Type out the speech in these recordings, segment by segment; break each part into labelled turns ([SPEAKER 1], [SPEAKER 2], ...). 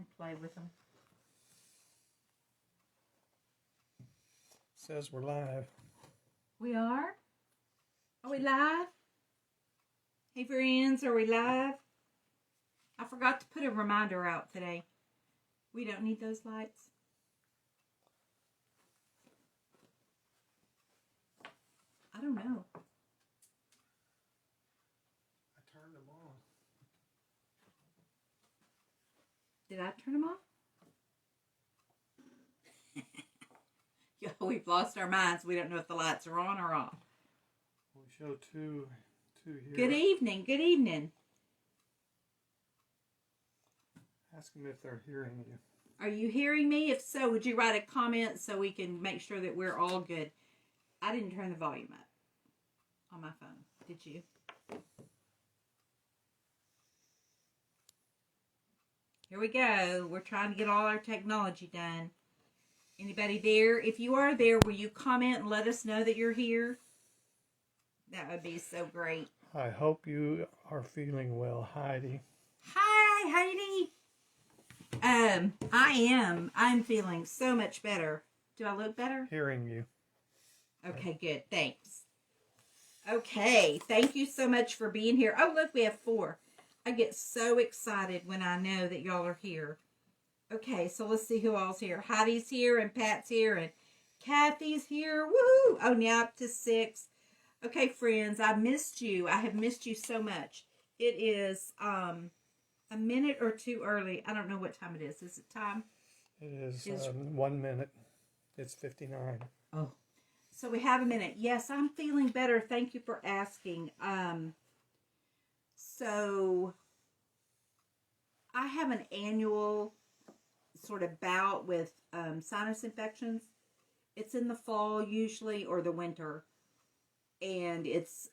[SPEAKER 1] and play with them.
[SPEAKER 2] Says we're live.
[SPEAKER 1] We are? Are we live? Hey friends, are we live? I forgot to put a reminder out today. We don't need those lights. I don't know.
[SPEAKER 2] I turned them on.
[SPEAKER 1] Did I turn them off? Yeah, we've lost our minds. We don't know if the lights are on or off.
[SPEAKER 2] We show two here.
[SPEAKER 1] Good evening. Good evening.
[SPEAKER 2] Ask them if they're hearing you.
[SPEAKER 1] Are you hearing me? If so, would you write a comment so we can make sure that we're all good? I didn't turn the volume up on my phone. Did you? Here we go. We're trying to get all our technology done. Anybody there? If you are there, will you comment and let us know that you're here? That would be so great.
[SPEAKER 2] I hope you are feeling well, Heidi.
[SPEAKER 1] Hi, Heidi. I am. I'm feeling so much better. Do I look better?
[SPEAKER 2] Hearing you.
[SPEAKER 1] Okay, good. Thanks. Okay, thank you so much for being here. Oh, look, we have 4. I get so excited when I know that y'all are here. Okay, so let's see who all's here. Heidi's here, and Pat's here, and Kathy's here. Woo! Oh, now up to 6. Okay, friends, I missed you. I have missed you so much. It is a minute or 2 early. I don't know what time it is. Is it time?
[SPEAKER 2] It is 1 minute. It's 59.
[SPEAKER 1] Oh. So we have a minute. Yes, I'm feeling better. Thank you for asking. So I have an annual sort of bout with sinus infections. It's in the fall usually, or the winter. And it's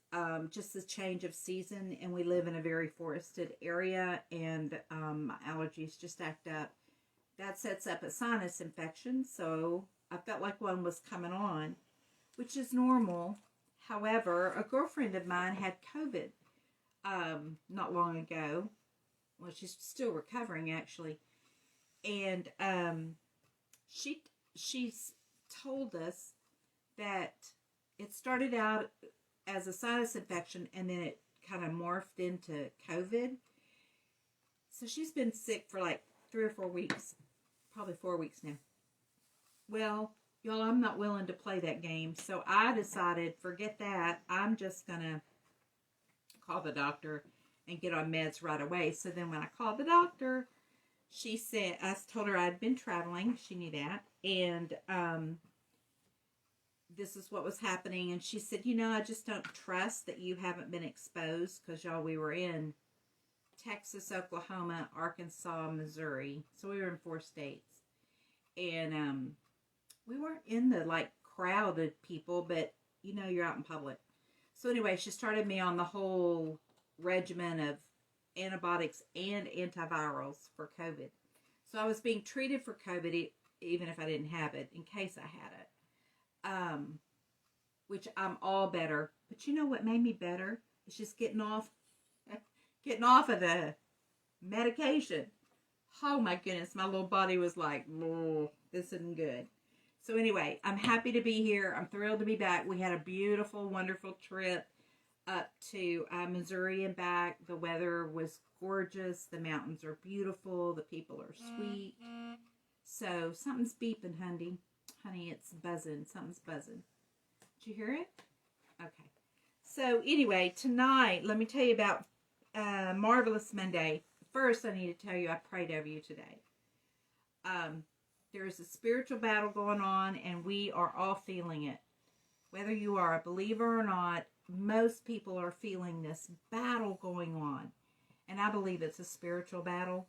[SPEAKER 1] just a change of season. And we live in a very forested area. And my allergies just act up. That sets up a sinus infection. So I felt like one was coming on, which is normal. However, a girlfriend of mine had COVID not long ago. Well, she's still recovering, actually. And she's told us that it started out as a sinus infection, and then it kind of morphed into COVID. So she's been sick for like 3 or 4 weeks. Probably 4 weeks now. Well, y'all, I'm not willing to play that game. So I decided, forget that. I'm just going to call the doctor and get on meds right away. So then when I called the doctor, she said, I told her I'd been traveling. She knew that. And this is what was happening. And she said, you know, I just don't trust that you haven't been exposed. Because, y'all, we were in Texas, Oklahoma, Arkansas, Missouri. So we were in 4 states. And we weren't in the, like, crowded people. But, you know, you're out in public. So anyway, she started me on the whole regimen of antibiotics and antivirals for COVID. So I was being treated for COVID even if I didn't have it, in case I had it. Which I'm all better. But you know what made me better? It's just getting off of the medication. Oh my goodness, my little body was like, this isn't good. So anyway, I'm happy to be here. I'm thrilled to be back. We had a beautiful, wonderful trip up to Missouri and back. The weather was gorgeous. The mountains are beautiful. The people are sweet. So something's beeping, honey. Honey, it's buzzing. Something's buzzing. Did you hear it? Okay. So anyway, tonight, let me tell you about Marvelous Monday. First, I need to tell you I prayed over you today. There is a spiritual battle going on, and we are all feeling it. Whether you are a believer or not, most people are feeling this battle going on. And I believe it's a spiritual battle.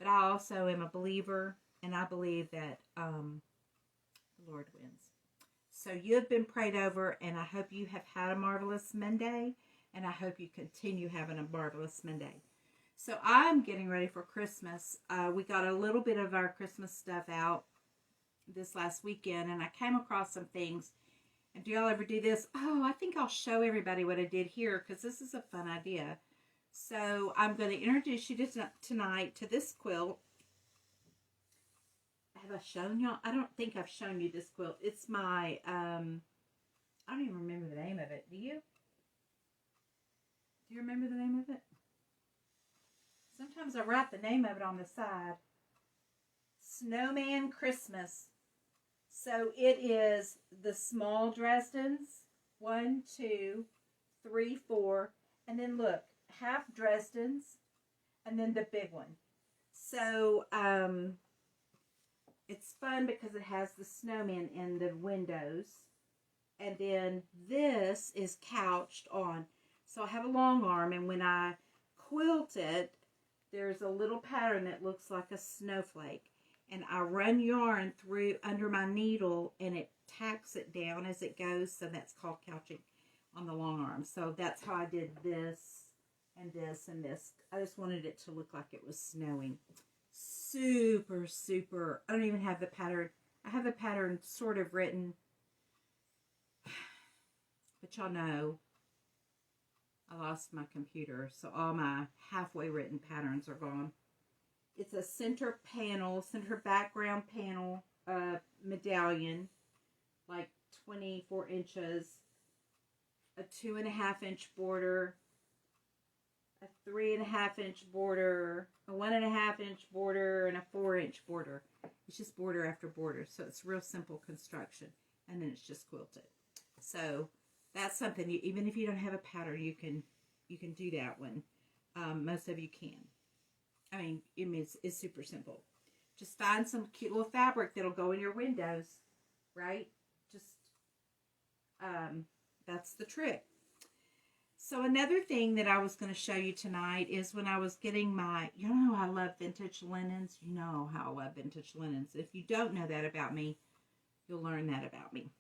[SPEAKER 1] But I also am a believer, and I believe that the Lord wins. So you have been prayed over, and I hope you have had a marvelous Monday, and I hope you continue having a marvelous Monday. So I'm getting ready for Christmas. We got a little bit of our Christmas stuff out this last weekend, and I came across some things. And do y'all ever do this? Oh, I think I'll show everybody what I did here, because this is a fun idea. So I'm going to introduce you tonight to this quilt. I shown y'all? I don't think I've shown you this quilt. It's my, I don't even remember the name of it. Do you? Do you remember the name of it? Sometimes I write the name of it on the side. Snowman Christmas. So it is the small Dresdens. 1, 2, 3, 4. And then look, half Dresdens. And then the big one. So, it's fun because it has the snowman in the windows. And then this is couched on. So I have a long arm, and when I quilt it, there's a little pattern that looks like a snowflake. And I run yarn through under my needle, and it tacks it down as it goes. So that's called couching on the long arm. So that's how I did this and this and this. I just wanted it to look like it was snowing. Super, super. I don't even have the pattern. I have the pattern sort of written. But y'all know I lost my computer, so all my halfway written patterns are gone. It's a center background panel medallion, like 24 inches, a 2.5 inch border, a 3.5 inch border, a 1.5 inch border, and a 4 inch border. It's just border after border, so it's real simple construction, and then it's just quilted. So that's something, even if you don't have a pattern, you can do that one. Most of you can. I mean, it's super simple. Just find some cute little fabric that'll go in your windows, right? Just, that's the trick. So another thing that I was going to show you tonight is when I was getting my, you know how I love vintage linens? You know how I love vintage linens. If you don't know that about me, you'll learn that about me.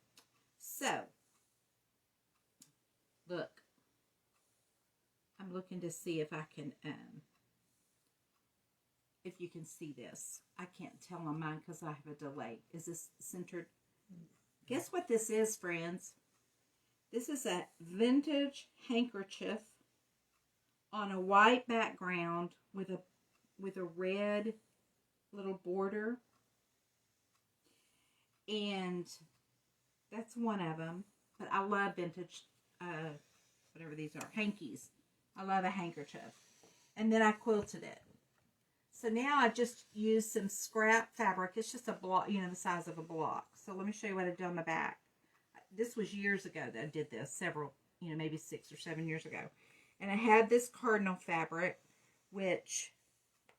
[SPEAKER 1] So, look. I'm looking to see if I can, if you can see this. I can't tell on mine because I have a delay. Is this centered? Guess what this is, friends? This is a vintage handkerchief on a white background with a red little border. And that's one of them. But I love vintage, whatever these are, hankies. I love a handkerchief. And then I quilted it. So now I just used some scrap fabric. It's just a block, you know, the size of a block. So let me show you what I did on the back. This was years ago that I did this. Several, you know, maybe 6 or 7 years ago. And I had this cardinal fabric, which,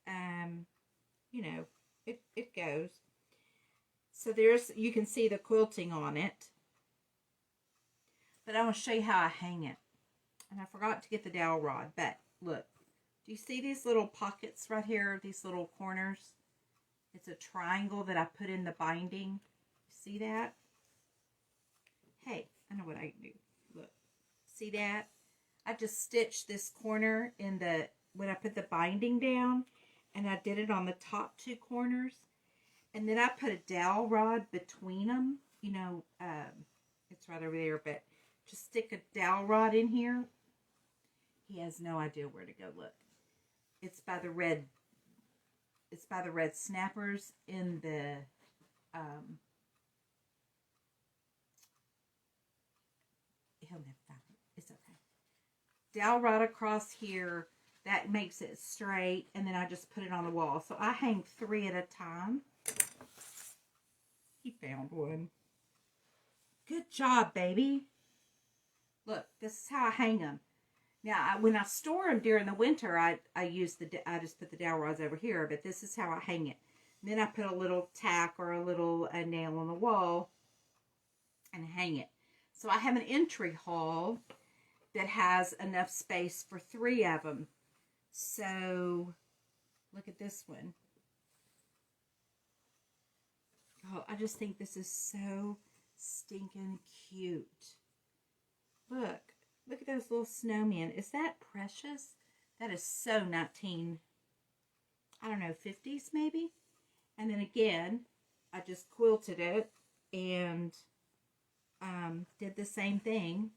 [SPEAKER 1] you know, it goes. So you can see the quilting on it. But I want to show you how I hang it. And I forgot to get the dowel rod, but look. Do you see these little pockets right here? These little corners? It's a triangle that I put in the binding. See that? Hey, I know what I can do. Look. See that? I just stitched this corner in when I put the binding down, and I did it on the top 2 corners. And then I put a dowel rod between them. You know, it's right over there, but just stick a dowel rod in here. He has no idea where to go. Look. It's by the red snappers in the he'll never find it. It's okay. Dowel rod across here, that makes it straight, and then I just put it on the wall. So I hang 3 at a time. He found one. Good job, baby. Look, this is how I hang them. Now, when I store them during the winter, I just put the dowel rods over here, but this is how I hang it. And then I put a little tack or a little nail on the wall and hang it. So I have an entry hall that has enough space for 3 of them. So, look at this one. Oh, I just think this is so stinking cute. Look. Look at those little snowmen. Is that precious? That is so 19, I don't know, 50s maybe? And then again, I just quilted it and did the same thing.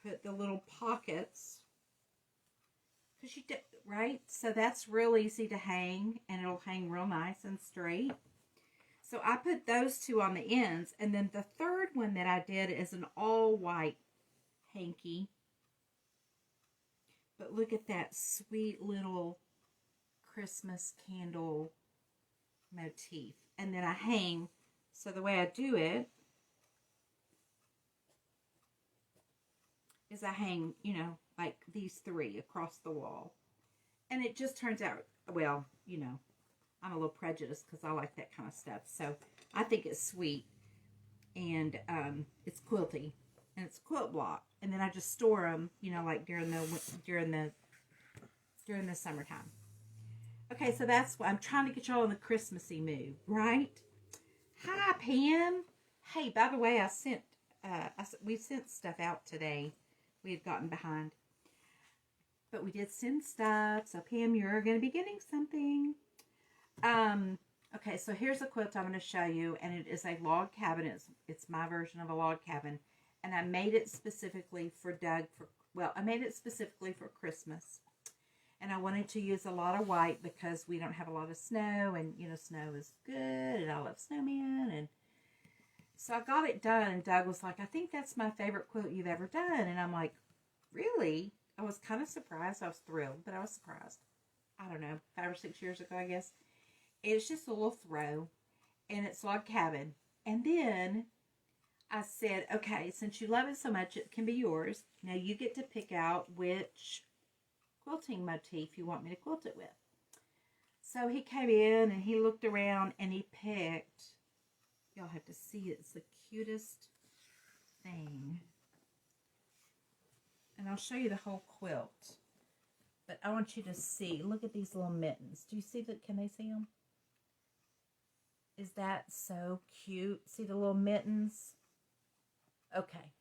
[SPEAKER 1] Put the little pockets. Because you did, right? So that's real easy to hang, and it'll hang real nice and straight. So I put those two on the ends. And then the third one that I did is an all white hanky. But look at that sweet little Christmas candle motif. And then I hang. So the way I do it is I hang, you know, like these three across the wall. And it just turns out, well, you know, I'm a little prejudiced because I like that kind of stuff. So I think it's sweet. And it's quilty. And it's quilt block. And then I just store them, you know, like during the summertime. Okay, so that's what I'm trying to get y'all in the Christmassy mood, right? Hi, Pam. Hey, by the way, we sent stuff out today. We had gotten behind. But we did send stuff. So, Pam, you're going to be getting something. Okay, so here's a quilt I'm going to show you. And it is a log cabin. It's my version of a log cabin. And I made it specifically for Doug. I made it specifically for Christmas. And I wanted to use a lot of white because we don't have a lot of snow. And, you know, snow is good. And I love snowmen. And so I got it done. And Doug was like, I think that's my favorite quilt you've ever done. And I'm like, really? I was kind of surprised. I was thrilled, but I was surprised. I don't know, 5 or 6 years ago, I guess. It's just a little throw. And it's log cabin. And then I said, okay, since you love it so much, it can be yours. Now you get to pick out which quilting motif you want me to quilt it with. So he came in and he looked around and he picked, y'all have to see it, it's the cutest thing. And I'll show you the whole quilt. But I want you to see, look at these little mittens. Do you see that? Can they see them? Is that so cute? See the little mittens? Okay.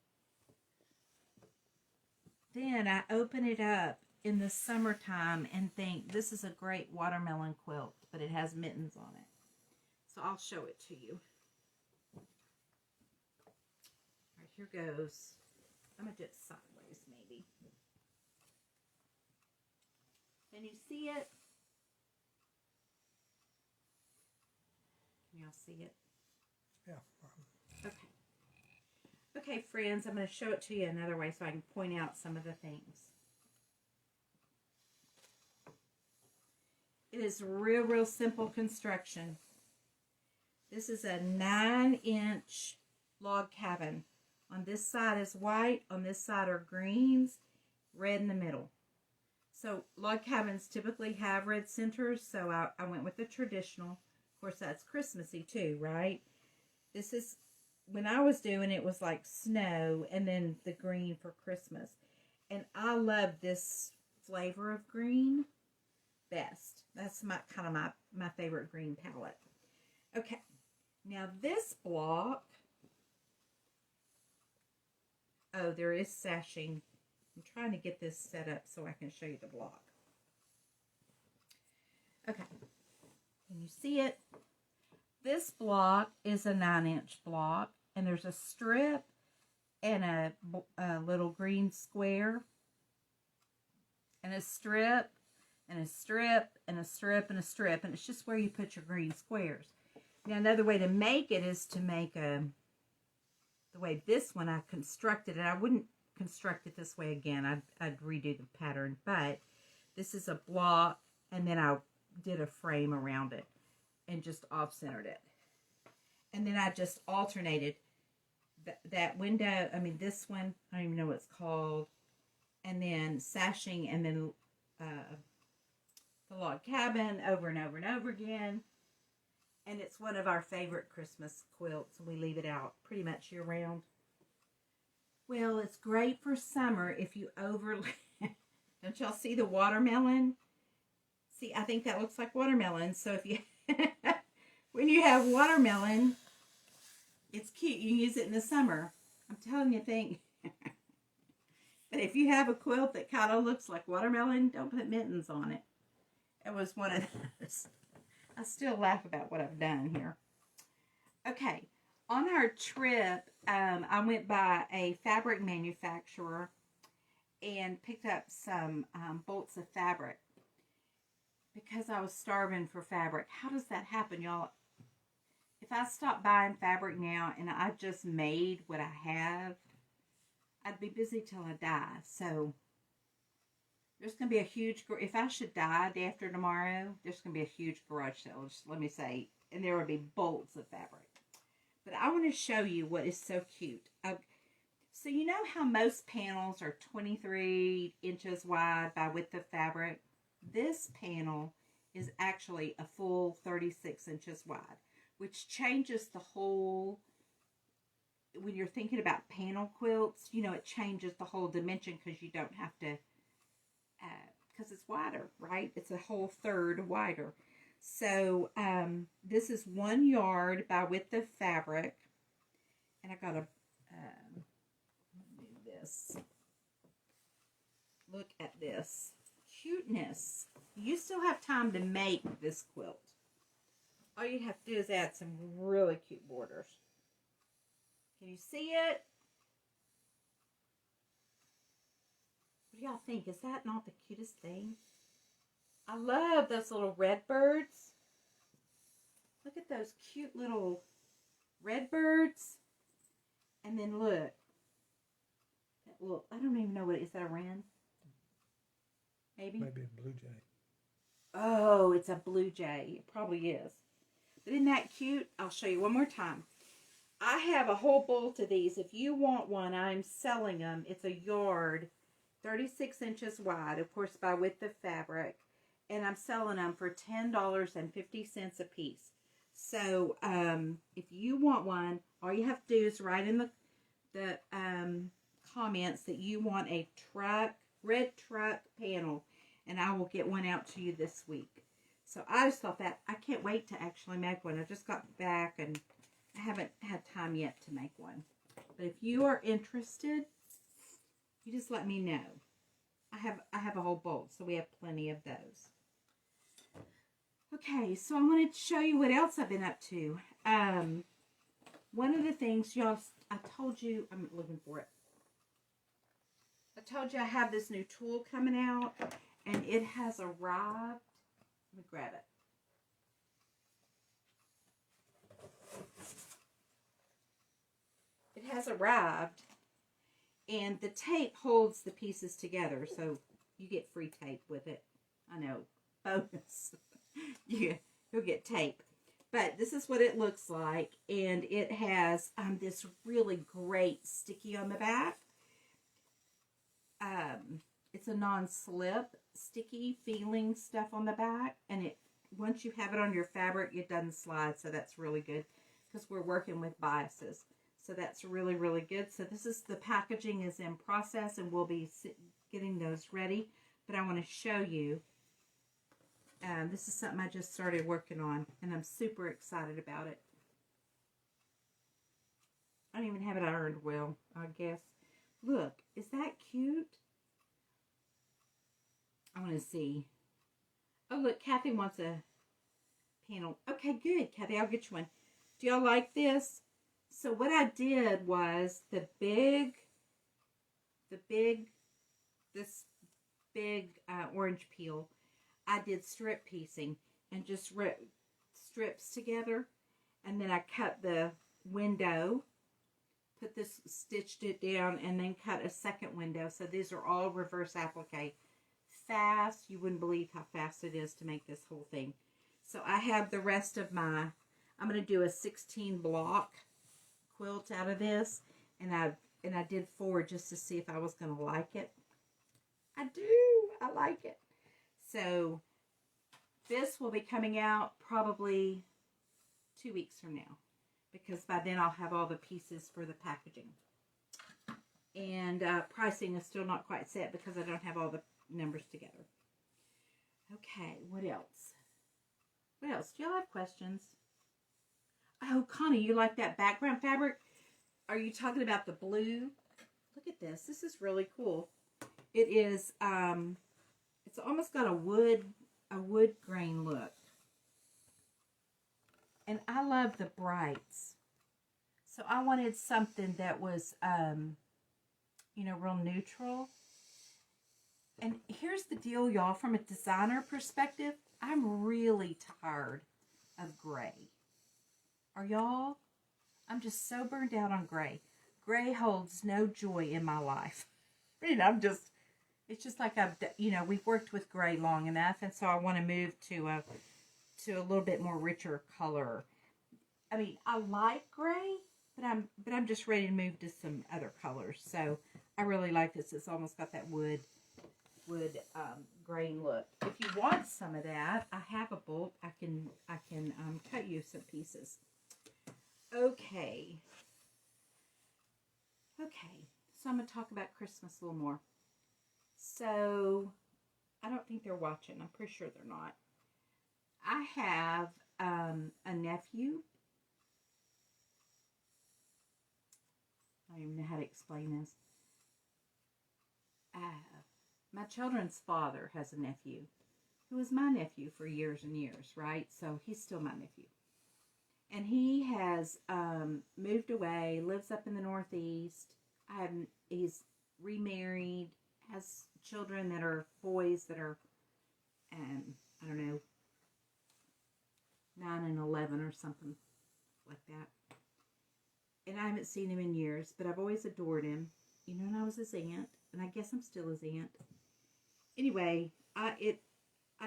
[SPEAKER 1] Then I open it up in the summertime and think this is a great watermelon quilt, but it has mittens on it. So I'll show it to you. All right, here goes. I'm going to do it sideways maybe. Can you see it? Can y'all see it?
[SPEAKER 2] Yeah.
[SPEAKER 1] Okay. Okay, friends, I'm going to show it to you another way so I can point out some of the things. It is real simple construction. This is a 9-inch log cabin. On this side is white, on this side are greens, red in the middle. So log cabins typically have red centers, so I went with the traditional. Of course, that's Christmassy too, right? This is, when I was doing it, was like snow and then the green for Christmas. And I love this flavor of green best. That's my kind of my favorite green palette. Okay, now this block, oh, there is sashing. I'm trying to get this set up so I can show you the block. Okay, can you see it? This block is a 9-inch block, and there's a strip and a little green square, and a strip, and a strip, and a strip, and a strip, and it's just where you put your green squares. Now, another way to make it is to make the way this one I constructed it. I wouldn't construct it this way again. I'd redo the pattern, but this is a block, and then I did a frame around it and just off-centered it. And then I just alternated that window, I mean this one, I don't even know what it's called, and then sashing, and then the log cabin over and over and over again. And it's one of our favorite Christmas quilts, and we leave it out pretty much year round. Well, it's great for summer if you overlay. Don't y'all see the watermelon? See, I think that looks like watermelon. So if you, when you have watermelon, it's cute. You can use it in the summer. I'm telling you, But if you have a quilt that kind of looks like watermelon, don't put mittens on it. It was one of those. I still laugh about what I've done here. Okay, on our trip, I went by a fabric manufacturer and picked up some bolts of fabric because I was starving for fabric. How does that happen, y'all? if I stopped buying fabric now and I just made what I have, I'd be busy till I die. So there's going to be a huge, if I should die day after tomorrow, there's going to be a huge garage sale, just let me say, and there will be bolts of fabric. But I want to show you what is so cute. So you know how most panels are 23 inches wide by width of fabric? This panel is actually a full 36 inches wide, which changes the whole, when you're thinking about panel quilts, you know, it changes the whole dimension because you don't have to, because it's wider, right? It's a whole third wider. So this is 1 yard by width of fabric, and I got to do this. Look at this cuteness. You still have time to make this quilt. All you have to do is add some really cute borders. Can you see it? What do y'all think? Is that not the cutest thing? I love those little red birds. Look at those cute little red birds. And then look. Look, I don't even know what it is. Is that a wren? Maybe?
[SPEAKER 2] Maybe a blue jay.
[SPEAKER 1] Oh, it's a blue jay. It probably is. But isn't that cute? I'll show you one more time. I have a whole bolt of these. If you want one, I'm selling them. It's a yard, 36 inches wide, of course, by width of fabric. And I'm selling them for $10.50 a piece. So, if you want one, all you have to do is write in the comments that you want a red truck panel, and I will get one out to you this week. So I just thought that, I can't wait to actually make one. I just got back and I haven't had time yet to make one. But if you are interested, you just let me know. I have a whole bolt, so we have plenty of those. Okay, so I wanted to show you what else I've been up to. One of the things, y'all, I told you, I'm looking for it. I told you I have this new tool coming out, and it has arrived. Let me grab it. It has arrived, and the tape holds the pieces together, so you get free tape with it. I know, bonus. You'll get tape. But this is what it looks like, and it has this really great sticky on the back. It's a non-slip sticky feeling stuff on the back, and it once you have it on your fabric, it doesn't slide, so that's really good because we're working with biases. So that's really, really good. So this is, the packaging is in process, and we'll be getting those ready. But I want to show you. This is something I just started working on, and I'm super excited about it. I don't even have it ironed well, I guess. Look, is that cute? I want to see. Oh, look, Kathy wants a panel. Okay, good, Kathy, I'll get you one. Do y'all like this? So what I did was this big orange peel, I did strip piecing and just ripped strips together, and then I cut the window, put this, stitched it down, and then cut a second window. So these are all reverse applique. Fast, you wouldn't believe how fast it is to make this whole thing. So I have the rest of my, I'm going to do a 16 block quilt out of this, and I did 4 just to see if I was going to like it. I do. I like it. So this will be coming out probably 2 weeks from now, because by then I'll have all the pieces for the packaging. And pricing is still not quite set because I don't have all the numbers together. Okay, what else? What else? Do y'all have questions? Oh, Connie, you like that background fabric? Are you talking about the blue? Look at this. This is really cool. It is, it's almost got a wood grain look. And I love the brights. So I wanted something that was, you know, real neutral. And here's the deal, y'all. From a designer perspective, I'm really tired of gray. Are y'all? I'm just so burned out on gray. Gray holds no joy in my life. It's just like we've worked with gray long enough, and so I want to move to a little bit more richer color. I mean, I like gray, but I'm just ready to move to some other colors. So I really like this. It's almost got that wood grain look. If you want some of that, I have a bolt. I can cut you some pieces. Okay. So I'm going to talk about Christmas a little more. So I don't think they're watching. I'm pretty sure they're not. I have a nephew. I don't even know how to explain this. My children's father has a nephew who was my nephew for years and years, right? So he's still my nephew. And he has moved away, lives up in the Northeast. He's remarried, has children that are boys that are, I don't know, 9 and 11 or something like that. And I haven't seen him in years, but I've always adored him. And I was his aunt, and I guess I'm still his aunt. Anyway, I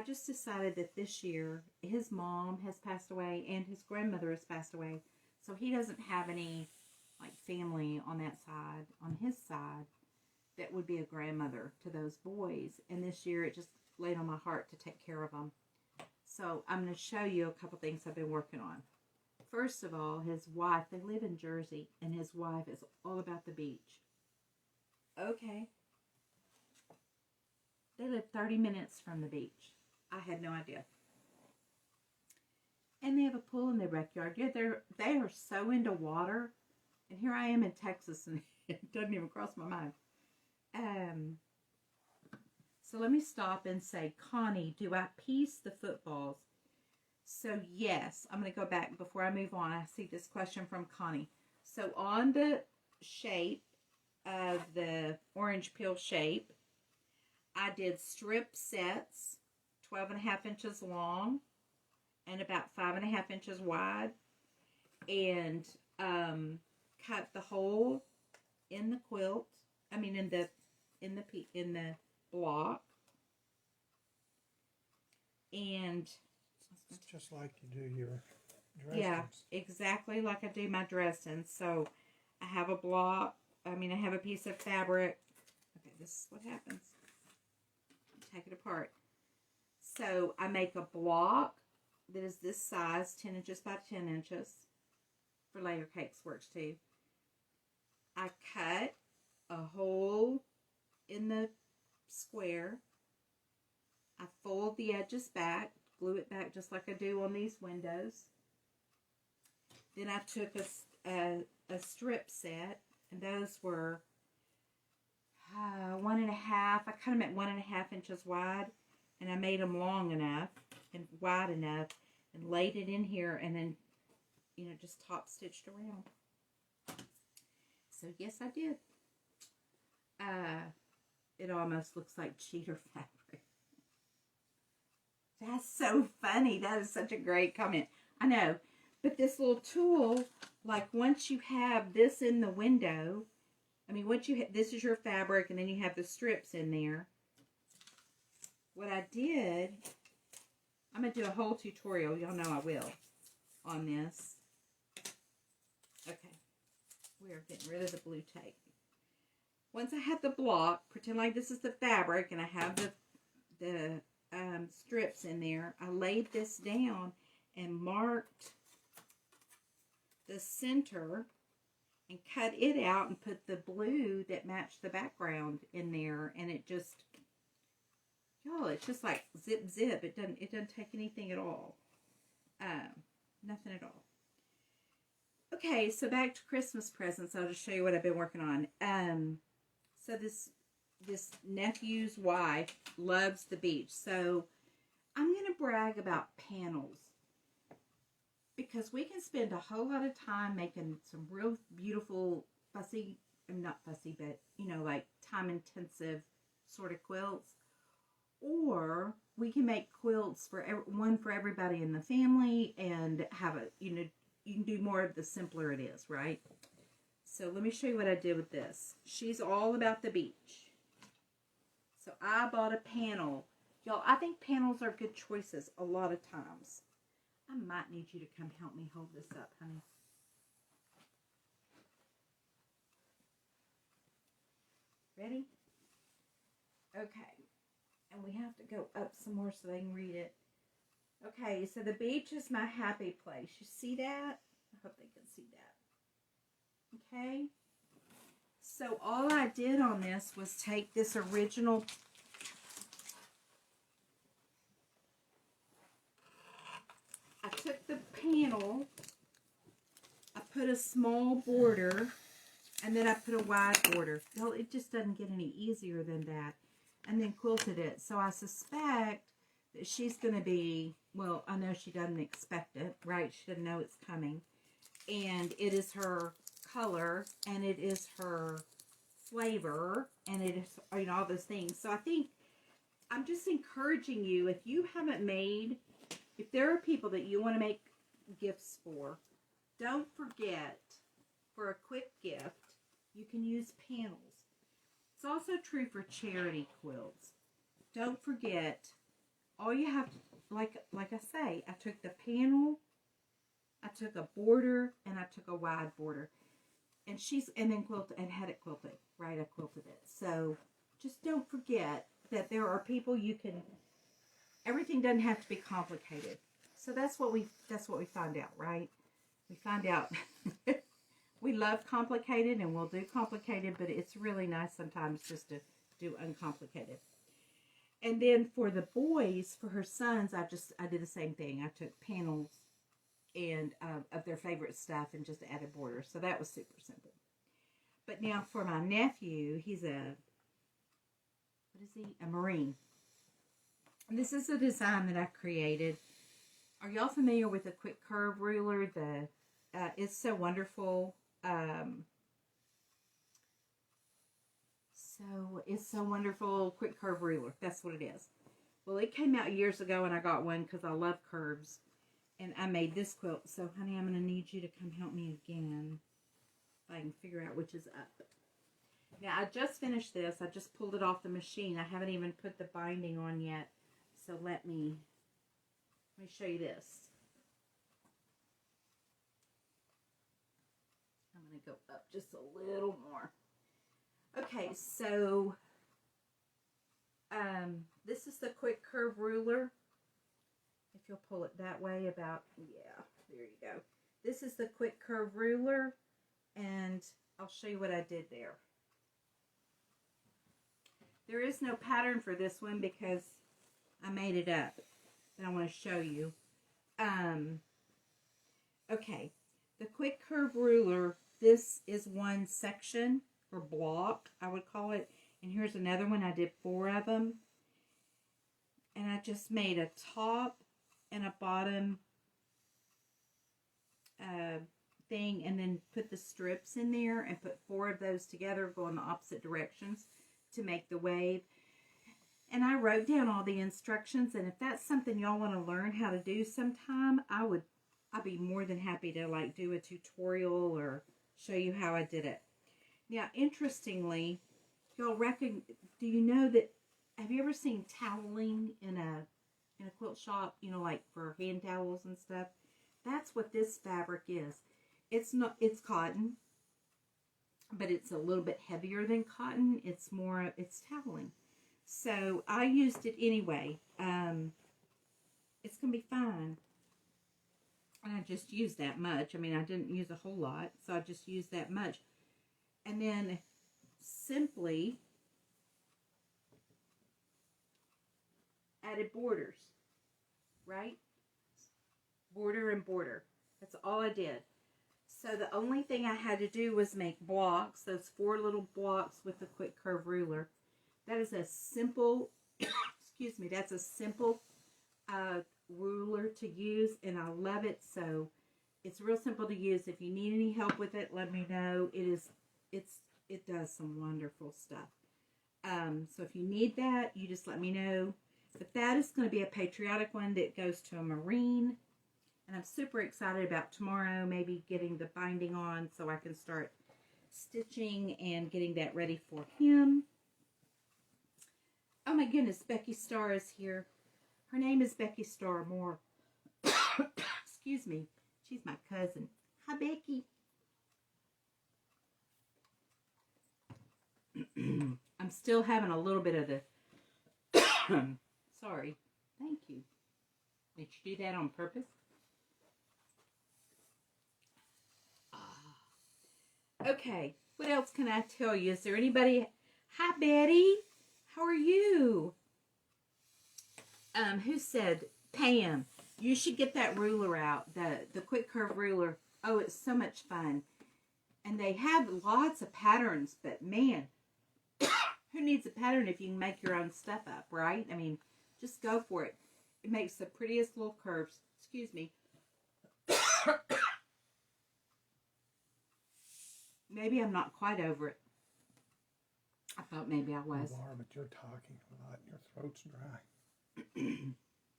[SPEAKER 1] just decided that this year his mom has passed away and his grandmother has passed away, so he doesn't have any family on that side, on his side, that would be a grandmother to those boys. And this year it just laid on my heart to take care of them. So I'm going to show you a couple things I've been working on. First of all, his wife, they live in Jersey, and his wife is all about the beach. Okay. They live 30 minutes from the beach. I had no idea. And they have a pool in their backyard. Yeah, they are so into water. And here I am in Texas, and it doesn't even cross my mind. So let me stop and say, Connie, do I piece the footballs? So yes, I'm going to go back before I move on. I see this question from Connie. So on the shape of the orange peel shape, I did strip sets, 12.5 inches long and about 5.5 inches wide, and cut the hole in the quilt. I mean, in the block, and
[SPEAKER 2] it's just like you do your Dresdens.
[SPEAKER 1] Yeah, exactly like I do my Dresden. So I have a block. I have a piece of fabric. Okay, this is what happens. Take it apart. So I make a block that is this size, 10 inches by 10 inches. For layer cakes works too. I cut a hole in the square. I fold the edges back, glue it back just like I do on these windows. Then I took a strip set, and those were 1.5. I cut them at 1.5 inches wide, and I made them long enough and wide enough, and laid it in here, and then just top stitched around. So yes, I did. It almost looks like cheater fabric. That's so funny. That is such a great comment. I know. But this little tool, once you have this in the window, once you this is your fabric, and then you have the strips in there. What I did, I'm going to do a whole tutorial. Y'all know I will on this. Okay. We are getting rid of the blue tape. Once I have the block, pretend like this is the fabric, and I have the strips in there, I laid this down and marked the center and cut it out and put the blue that matched the background in there, and it just, y'all, it's just like zip zip. It doesn't take anything at all. Nothing at all. Okay, so back to Christmas presents. I'll just show you what I've been working on. So this nephew's wife loves the beach. So I'm going to brag about panels, because we can spend a whole lot of time making some real beautiful fussy, not fussy, but time intensive sort of quilts. Or we can make quilts for one for everybody in the family, and have you can do more of the simpler it is, right? So let me show you what I did with this. She's all about the beach. So I bought a panel. Y'all, I think panels are good choices a lot of times. I might need you to come help me hold this up, honey. Ready? Okay. And we have to go up some more so they can read it. Okay, so the beach is my happy place. You see that? I hope they can see that. Okay. So all I did on this was take this original I took the panel, I put a small border, and then I put a wide border. Well, it just doesn't get any easier than that. And then quilted it. So I suspect that she's going to be, well, I know she doesn't expect it, right? She doesn't know it's coming. And it is her color, and it is her flavor, and it is, you know, all those things. So I think I'm just encouraging you, if you haven't made, if there are people that you want to make gifts for, don't forget, for a quick gift, you can use panels. It's also true for charity quilts. Don't forget, all you have to, like I say, I took the panel, I took a border, and I took a wide border. And then quilted, and had it quilted, right? I quilted it. So just don't forget that there are people you can, everything doesn't have to be complicated. So that's what we find out, right? We find out we love complicated and we'll do complicated, but it's really nice sometimes just to do uncomplicated. And then for the boys, for her sons, I did the same thing. I took panels and of their favorite stuff and just added borders. So that was super simple. But now for my nephew, he's a Marine. And this is a design that I created. Are y'all familiar with the quick curve ruler? It's so wonderful. It's so wonderful, quick curve ruler. That's what it is. Well, it came out years ago and I got one because I love curves. And I made this quilt. So, honey, I'm going to need you to come help me again. If I can figure out which is up. Now, I just finished this. I just pulled it off the machine. I haven't even put the binding on yet. So, let me show you this. I'm going to go up just a little more. Okay, so this is the quick curve ruler. If you'll pull it that way about, yeah, there you go. This is the quick curve ruler, and I'll show you what I did there. There is no pattern for this one because I made it up, and I want to show you. Okay, the quick curve ruler, this is one section, or block, I would call it. And here's another one. I did 4 of them. And I just made a top and a bottom thing, and then put the strips in there and put 4 of those together, go in the opposite directions to make the wave. And I wrote down all the instructions, and if that's something y'all want to learn how to do sometime, I'd be more than happy to like do a tutorial or show you how I did it. Now, interestingly, y'all do you know that, have you ever seen toweling in a quilt shop, you know, like for hand towels and stuff? That's what this fabric is. It's cotton, but it's a little bit heavier than cotton. It's toweling. So I used it anyway. It's going to be fine. And I just used that much. I mean, I didn't use a whole lot, so I just used that much. And then simply added borders, right? Border and border. That's all I did. So the only thing I had to do was make blocks, those 4 little blocks with the quick curve ruler. That is a simple, excuse me, that's a simple ruler to use, and I love it. So it's real simple to use. If you need any help with it, let me know. It does some wonderful stuff. So if you need that, you just let me know. But that is going to be a patriotic one that goes to a Marine. And I'm super excited about tomorrow, maybe getting the binding on so I can start stitching and getting that ready for him. Oh my goodness, Becky Starr is here. Her name is Becky Starr Moore. Excuse me. She's my cousin. Hi, Becky. I'm still having a little bit of the... Sorry. Thank you. Did you do that on purpose? Okay. What else can I tell you? Is there anybody... Hi, Betty. How are you? Who said, Pam, you should get that ruler out, the quick curve ruler. Oh, it's so much fun. And they have lots of patterns, but man, who needs a pattern if you can make your own stuff up, right? I mean, just go for it. It makes the prettiest little curves. Excuse me. Maybe I'm not quite over it. I thought maybe I was.
[SPEAKER 2] You are, but you're talking a lot and your throat's dry.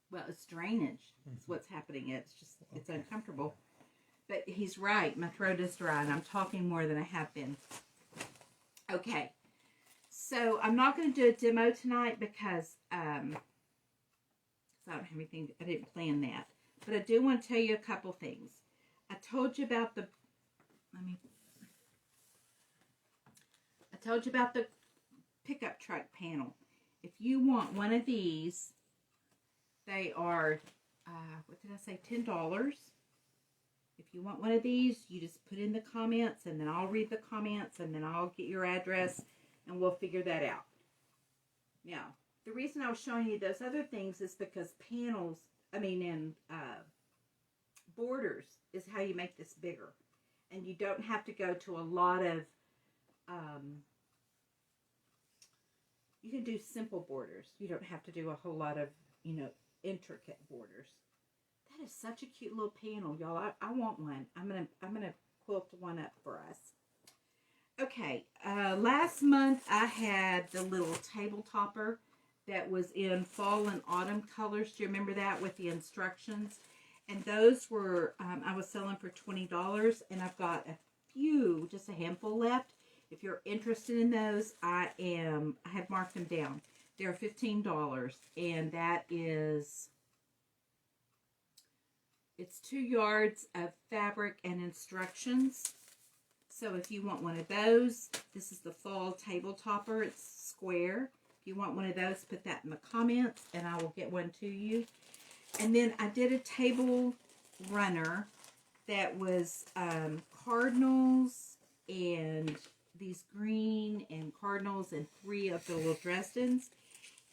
[SPEAKER 1] Well, it's drainage. That's what's happening. It's just, it's uncomfortable. But he's right. My throat is dry and I'm talking more than I have been. Okay. So I'm not going to do a demo tonight because I don't have anything. I didn't plan that. But I do want to tell you a couple things. I told you about the, I told you about the pickup truck panel. If you want one of these, they are, what did I say, $10. If you want one of these, you just put in the comments, and then I'll read the comments, and then I'll get your address, and we'll figure that out. Now, the reason I was showing you those other things is because panels, borders is how you make this bigger. And you don't have to go to a lot of, you can do simple borders. You don't have to do a whole lot of, intricate borders. That is such a cute little panel, y'all. I want one. I'm gonna quilt one up for us. Okay, last month I had the little table topper that was in fall and autumn colors. Do you remember that, with the instructions? And those were, I was selling for $20, and I've got a few, just a handful left. If you're interested in those, I have marked them down. They're $15, and that is, it's 2 yards of fabric and instructions. So if you want one of those, this is the fall table topper. It's square. If you want one of those, put that in the comments, and I will get one to you. And then I did a table runner that was cardinals and these green and cardinals and 3 of the little Dresdens.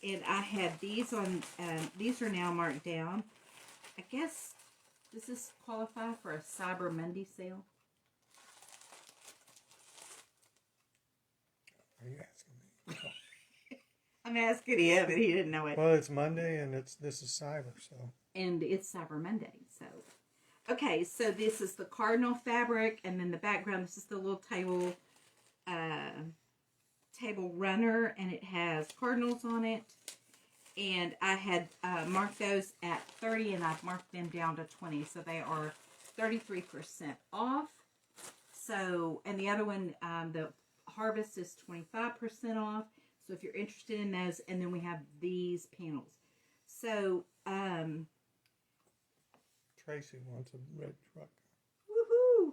[SPEAKER 1] And I had these on, these are now marked down. I guess, does this qualify for a Cyber Monday sale?
[SPEAKER 2] Are you asking me?
[SPEAKER 1] I'm asking him, but he didn't know it.
[SPEAKER 2] Well, it's Monday, and this is Cyber, so.
[SPEAKER 1] And it's Cyber Monday, so. Okay, so this is the cardinal fabric, and then the background, this is the little table runner, and it has cardinals on it. And I had marked those at 30, and I've marked them down to 20, so they are 33% off. So, and the other one, the Harvest, is 25% off. So if you're interested in those, and then we have these panels. So,
[SPEAKER 2] Tracy wants a red truck.
[SPEAKER 1] woohoo!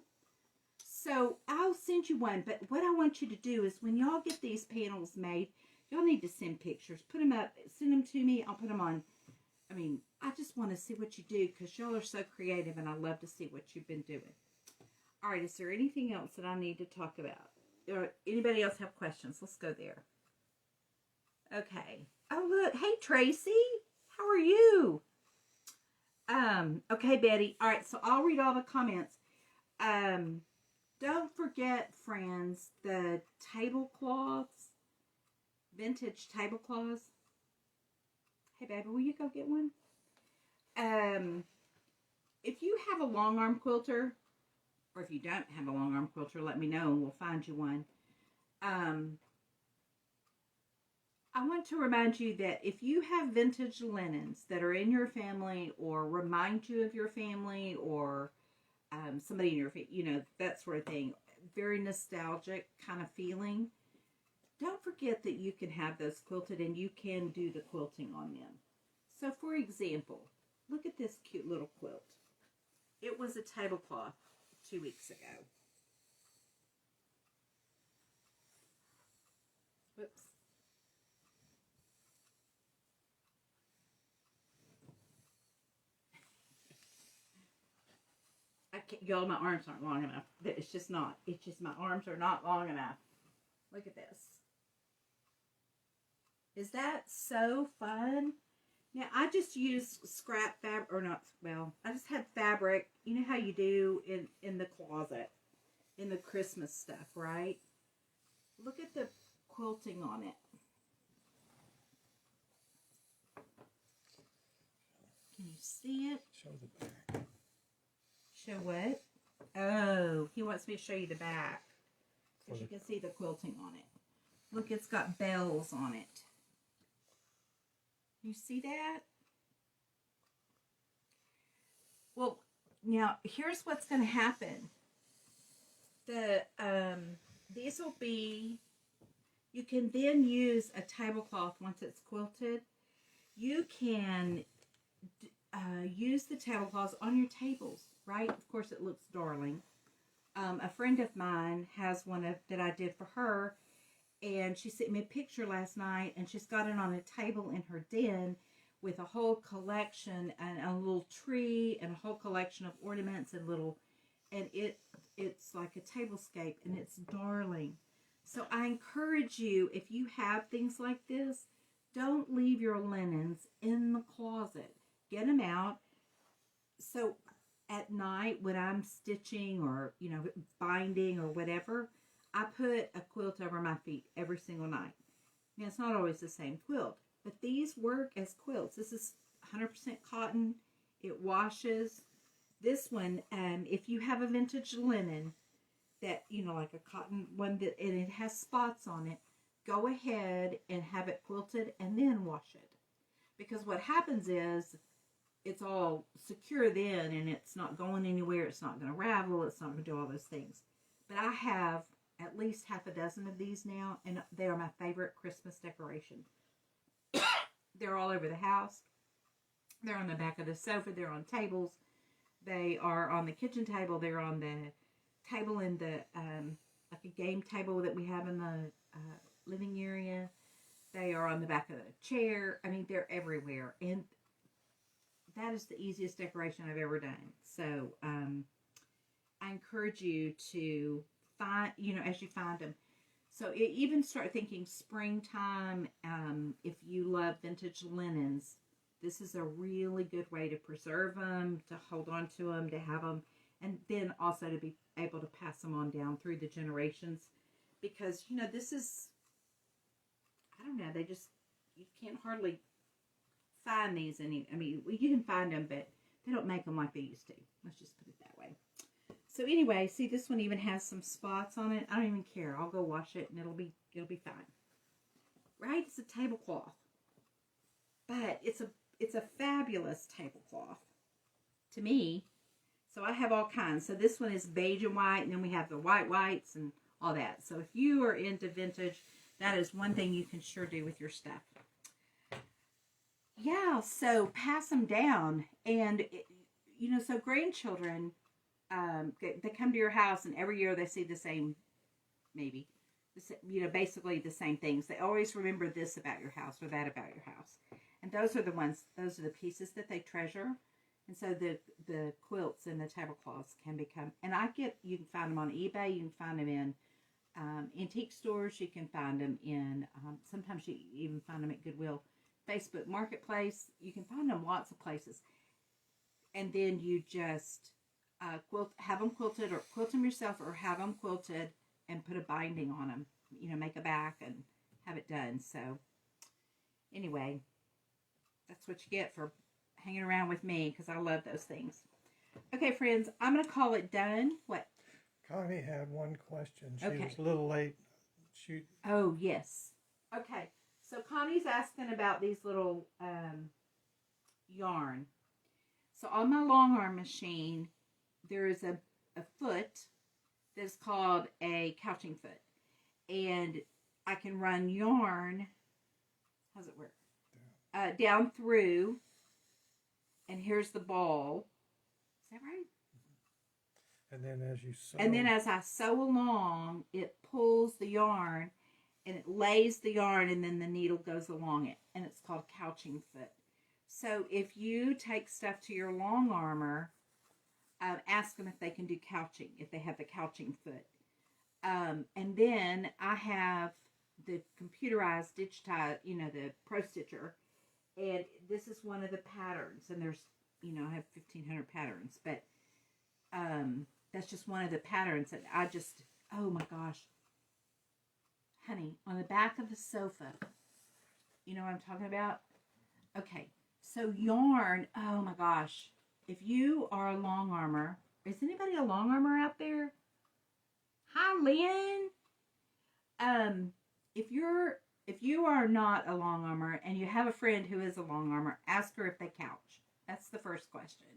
[SPEAKER 1] So I'll send you one, but what I want you to do is when y'all get these panels made, y'all need to send pictures. Put them up, send them to me. I'll put them on. I just want to see what you do because y'all are so creative, and I love to see what you've been doing. All right, is there anything else that I need to talk about? Or anybody else have questions? Let's go there. Okay. Oh, look. Hey, Tracy. How are you? Okay, Betty. All right, so I'll read all the comments. Don't forget, friends, the tablecloths, vintage tablecloths. Hey, baby, will you go get one? If you have a long arm quilter, or if you don't have a long arm quilter, let me know and we'll find you one. I want to remind you that if you have vintage linens that are in your family or remind you of your family or somebody in your, that sort of thing, very nostalgic kind of feeling, don't forget that you can have those quilted and you can do the quilting on them. So, for example, look at this cute little quilt. It was a tablecloth 2 weeks ago. Whoops. I can't, y'all, my arms aren't long enough. It's just not. It's just my arms are not long enough. Look at this. Is that so fun? Now, I just use scrap fabric, or not, well, I just had fabric. You know how you do in the closet, in the Christmas stuff, right? Look at the quilting on it. Can you see it?
[SPEAKER 2] Show the back.
[SPEAKER 1] Show what? Oh, he wants me to show you the back. Because you can see the quilting on it. Look, it's got bells on it. You see that? Well, now, here's what's going to happen. These will be, you can then use a tablecloth once it's quilted. You can use the tablecloths on your tables, right? Of course, it looks darling. A friend of mine has one that I did for her, and she sent me a picture last night, and she's got it on a table in her den with a whole collection and a little tree and a whole collection of ornaments and it's like a tablescape, and it's darling. So I encourage you, if you have things like this, don't leave your linens in the closet. Get them out. So at night when I'm stitching or, binding or whatever, I put a quilt over my feet every single night. Now, it's not always the same quilt, but these work as quilts. This is 100% cotton. It washes. This one, if you have a vintage linen that, like a cotton one and it has spots on it, go ahead and have it quilted and then wash it. Because what happens is it's all secure then and it's not going anywhere. It's not going to ravel. It's not going to do all those things. But I have at least half a dozen of these now, and they are my favorite Christmas decoration. They're all over the house. They're on the back of the sofa. They're on tables. They are on the kitchen table. They're on the table in the, like a game table that we have in the living area. They are on the back of the chair. I mean, they're everywhere. And that is the easiest decoration I've ever done. So, I encourage you to find, as you find them. So even start thinking springtime. If you love vintage linens, this is a really good way to preserve them, to hold on to them, to have them, and then also to be able to pass them on down through the generations. Because, this is, I don't know, you can't hardly find these you can find them, but they don't make them like they used to. Let's just put it that way. So anyway, see, this one even has some spots on it. I don't even care. I'll go wash it and it'll be fine. Right? It's a tablecloth. But it's a fabulous tablecloth to me. So I have all kinds. So this one is beige and white, and then we have the whites and all that. So if you are into vintage, that is one thing you can sure do with your stuff. Yeah, so pass them down. And, so grandchildren, they come to your house, and every year they see the same, basically the same things. They always remember this about your house or that about your house. And those are the pieces that they treasure. And so the quilts and the tablecloths can become, and you can find them on eBay, you can find them in antique stores, you can find them in, sometimes you even find them at Goodwill, Facebook Marketplace, you can find them lots of places. And then you just have them quilted, or quilt them yourself, or have them quilted and put a binding on them, make a back and have it done. So anyway, that's what you get for hanging around with me, because I love those things. Okay, friends, I'm going to call it done. What?
[SPEAKER 2] Connie had one question. She
[SPEAKER 1] Okay.
[SPEAKER 2] was a little late.
[SPEAKER 1] Oh, yes. Okay. So Connie's asking about these little yarn. So on my long arm machine, there is a foot that's called a couching foot. And I can run yarn. How's it work? Down through. And here's the ball. Is that right?
[SPEAKER 2] And then as you sew.
[SPEAKER 1] And then as I sew along, it pulls the yarn and it lays the yarn, and then the needle goes along it. And it's called couching foot. So if you take stuff to your long armor, ask them if they can do couching, if they have the couching foot. And then I have the computerized digitized, the Pro Stitcher. And this is one of the patterns. And there's, I have 1,500 patterns. But that's just one of the patterns. And I just, oh my gosh. Honey, on the back of the sofa, you know what I'm talking about? Okay, so yarn, oh my gosh. If you are a long armor, is anybody a long armor out there? Hi, Lynn. If you are not a long armor and you have a friend who is a long armor, ask her if they couch. That's the first question.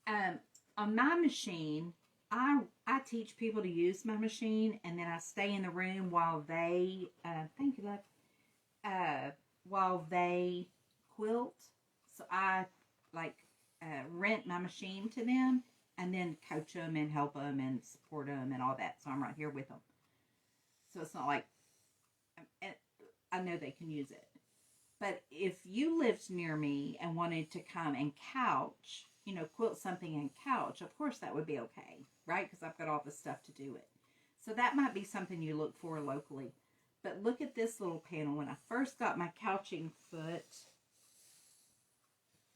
[SPEAKER 1] On my machine, I teach people to use my machine, and then I stay in the room while they, thank you, love, while they quilt. So I, rent my machine to them, and then coach them and help them and support them and all that. So I'm right here with them. So it's not like, I know they can use it. But if you lived near me and wanted to come and couch, quilt something and couch, of course that would be okay, right? Because I've got all the stuff to do it. So that might be something you look for locally. But look at this little panel. When I first got my couching foot,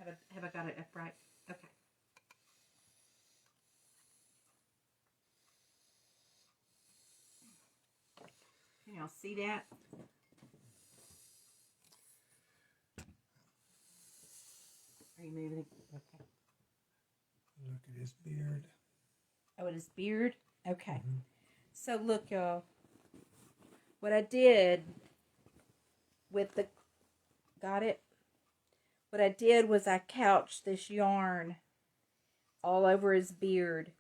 [SPEAKER 1] have I got it upright? Okay. Can y'all see that? Are you moving it? Okay.
[SPEAKER 2] Look at his beard.
[SPEAKER 1] Oh, it is beard? Okay. Mm-hmm. So look, y'all. What I did with the... Got it? What I did was I couched this yarn all over his beard.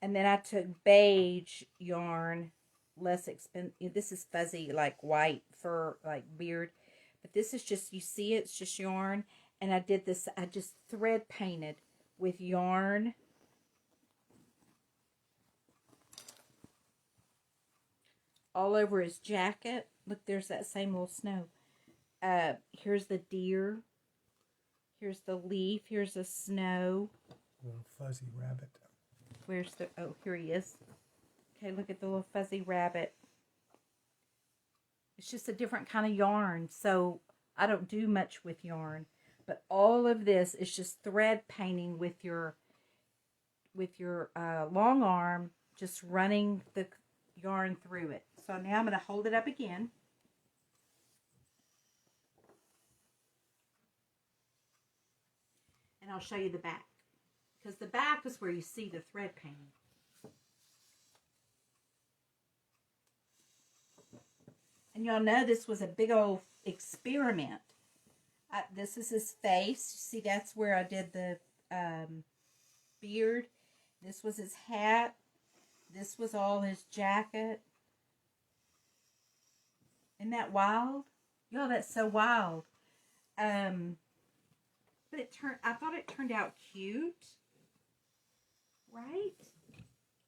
[SPEAKER 1] And then I took beige yarn, less expensive. This is fuzzy, like white fur, like beard. But this is just, you see it's just yarn. And I did this, I just thread painted with yarn. All over his jacket. Look, there's that same little snow. Here's the deer. Here's the leaf. Here's the snow.
[SPEAKER 2] Little fuzzy rabbit.
[SPEAKER 1] Where's the... Oh, here he is. Okay, look at the little fuzzy rabbit. It's just a different kind of yarn. So I don't do much with yarn. But all of this is just thread painting with your long arm. Just running the yarn through it. So now I'm going to hold it up again. And I'll show you the back. Because the back is where you see the thread painting. And y'all know this was a big old experiment. This is his face. See, that's where I did the beard. This was his hat. This was all his jacket. Isn't that wild? Y'all, that's so wild. But I thought it turned out cute. Right?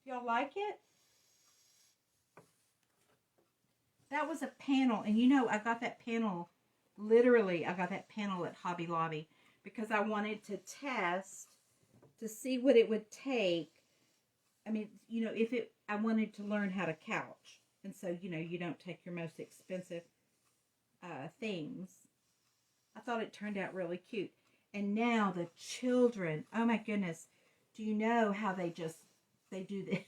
[SPEAKER 1] Y'all like it? That was a panel. And I got that panel, literally, I got that panel at Hobby Lobby because I wanted to test to see what it would take. I mean, I wanted to learn how to couch. And so, you don't take your most expensive things. I thought it turned out really cute. And now the children, oh my goodness, do you know how they do this?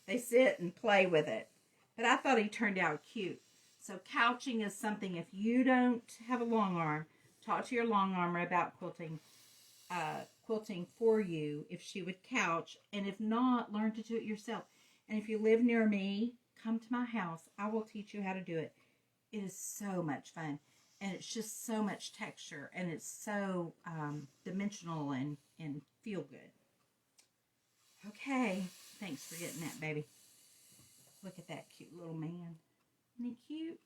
[SPEAKER 1] They sit and play with it. But I thought he turned out cute. So couching is something, if you don't have a long arm, talk to your long armor about quilting for you if she would couch. And if not, learn to do it yourself. And if you live near me come to my house. I will teach you how to do it. It is so much fun. And it's just so much texture. And it's so dimensional and feel good. Okay. Thanks for getting that, baby. Look at that cute little man. Isn't he cute?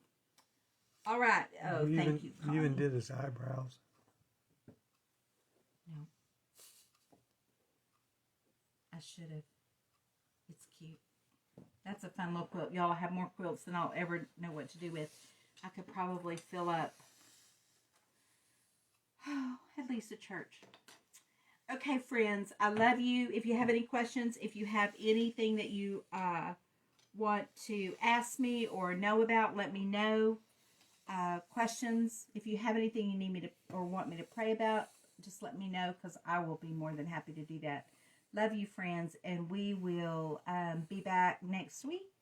[SPEAKER 1] All right. Oh, thank you, Connie.
[SPEAKER 2] You even did his eyebrows.
[SPEAKER 1] No. I should have. It's cute. That's a fun little quilt. Y'all, I have more quilts than I'll ever know what to do with. I could probably fill up at least a church. Okay, friends, I love you. If you have any questions, if you have anything that you want to ask me or know about, let me know. Questions, if you have anything you need me to or want me to pray about, just let me know, because I will be more than happy to do that. Love you, friends, and we will be back next week